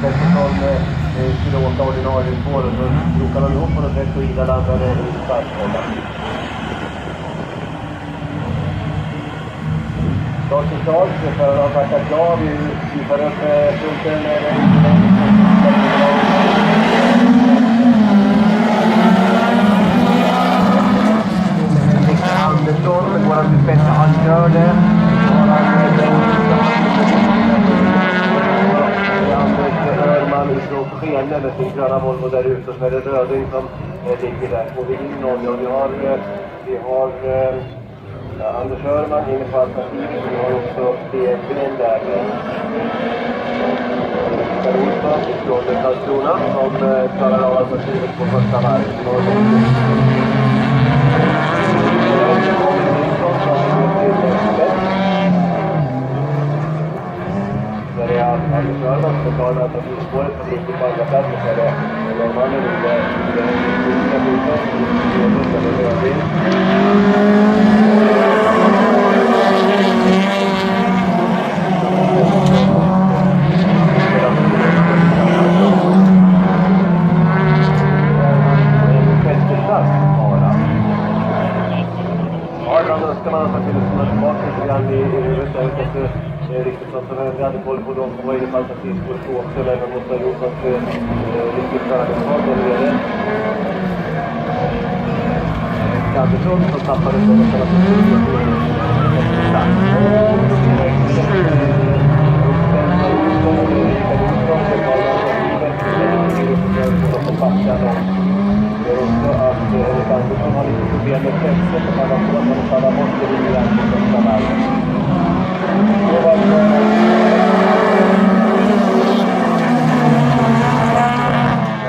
Pettersson skulle åka ordinarie spår och så krokade de ihop på något sätt och Ida landade i startfrågan. Lars Charles för att ha tackat ja, vi tar upp punkten Andersson, det går att bättre han gör det. Anders Örman ifrån Skene med sin gröna Volvo där ute, så är det Röding som ligger där. Och vi in och vi har Anders Örman inne på alternativet, vi har också DFN där. Per Olsson från Karlskrona som klarar av alternativet på första varv. Där är Anders Örman som klarar alternativspåret som ligger på andra plats, så är det Norrmannen under den ska man ha till att tillbaka lite grann i huvudet där ute. Det är riktigt som vi hade koll på dem som var inne på alternativspår 2 också, där man måste ha gjort något riktigt förarbeslag där nere. Andersson som tappade på något annat Andersson har lite problem med fästet och man har fått att man faller bort det lite grann på första varven.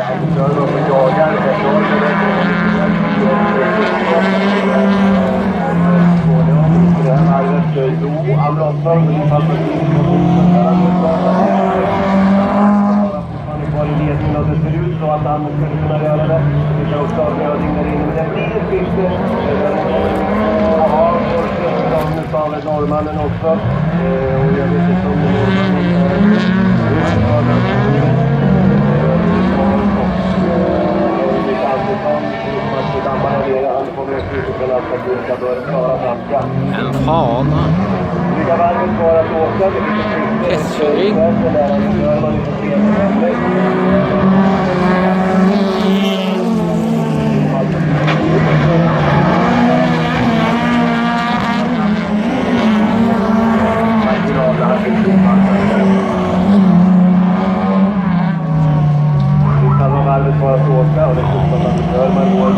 Han kör upp och jagar det här varvet. Jo, han bromsar och i fall var i ledningen och det ser ut så att han skulle kunna göra det. Vi kan också ha Röding där inne, men det blir ett skifte. Ja, och av norrmannen också. Och jag vet inte om det är norrmannen. Han kommer att sluta att försöka börja klara samtliga. En fana. Vilka varvet kvar att åka? Det finns ett S-ring. där han gör man lite senare. Varvet kvar att åka och det är att man gör man går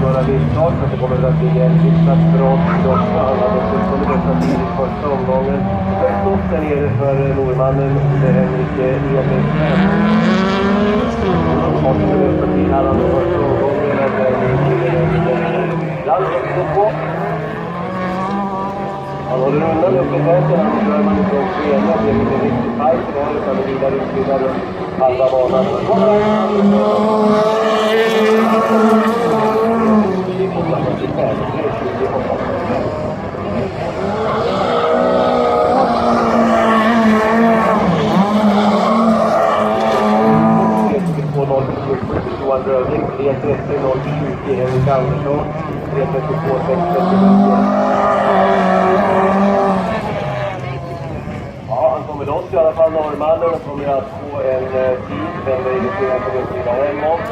några villtag, men det kommer att bli en hyfsat bra tid också. Han hade fullkomligt detta tid i första omgången. Det är stått där nere för norrmannen under Henrik Emilsson. Och det är för tid här under första omgången att det är land på. Han håller undan upp i täten, han kör man ifrån Skene, det är inte riktigt tajt i dag, utan det vidare utvidare halva banan. Johan Röding, 3.30.020 Henrik Andersson, 3.32.6.39. Ja, han kommer loss i alla fall, norrmannen, och kommer att få en tid. Den registrerad på den sidan hemåt.